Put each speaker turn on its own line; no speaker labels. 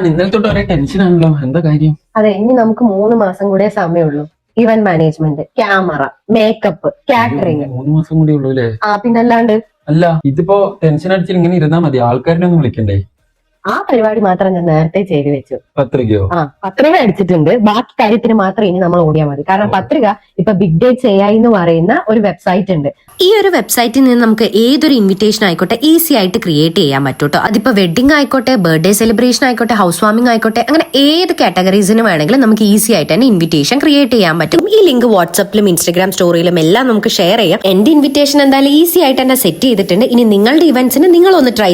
എന്താണ് ഇന്നലെ തൊട്ട് ഒരേ ടെൻഷനാണല്ലോ, എന്താ കാര്യം?
അതെ, ഇനി നമുക്ക് 3 മാസം കൂടെ സമയമുള്ളൂ. Event management, camera, makeup, catering.
3 മാസം കൂടി ഉള്ളൂ അല്ലേ?
പിന്നല്ലാണ്ട്
അല്ല, ഇതിപ്പോ ടെൻഷൻ അടിച്ചിട്ട് ഇങ്ങനെ ഇരുന്നാ മതി, ആൾക്കാരിനെ ഒന്നും വിളിക്കണ്ടേ?
ആ പരിപാടി മാത്രം ഞാൻ നേരത്തെ ചെയ്തു വെച്ചു.
പത്രികയോ?
പത്രിക അടിച്ചിട്ടുണ്ട്. ബാക്കി കാര്യത്തിന് മാത്രം ഇനി നമ്മൾ ഓടിയാൽ മതി. കാരണം പത്രിക ഇപ്പൊ ബിഗ് ഡേറ്റ്സ് AI എന്ന് പറയുന്ന ഒരു വെബ്സൈറ്റ് ഉണ്ട്.
ഈ ഒരു വെബ്സൈറ്റിൽ നിന്ന് നമുക്ക് ഏതൊരു ഇൻവിറ്റേഷൻ ആയിക്കോട്ടെ ഈസി ആയിട്ട് ക്രിയേറ്റ് ചെയ്യാൻ പറ്റും കേട്ടോ. അതിപ്പോ വെഡിങ് ആയിക്കോട്ടെ, ബർത്ത്ഡേ സെലിബ്രേഷൻ ആയിക്കോട്ടെ, ഹൗസ് വാമിംഗ് ആയിക്കോട്ടെ, അങ്ങനെ ഏത് കാറ്റഗറീസിന് വേണമെങ്കിലും നമുക്ക് ഈസി ആയിട്ട് തന്നെ ഇൻവിറ്റേഷൻ ക്രിയേറ്റ് ചെയ്യാൻ പറ്റും. ഈ ലിങ്ക് വാട്സ്ആപ്പിലും ഇൻസ്റ്റാഗ്രാം സ്റ്റോറിയിലും എല്ലാം നമുക്ക് ഷെയർ ചെയ്യാം. എന്റെ ഇൻവിറ്റേഷൻ എന്തായാലും ഈസി ആയിട്ട് തന്നെ സെറ്റ് ചെയ്തിട്ടുണ്ട്. ഇനി നിങ്ങളുടെ ഇവന്റ്സിന് നിങ്ങൾ ഒന്ന് ട്രൈ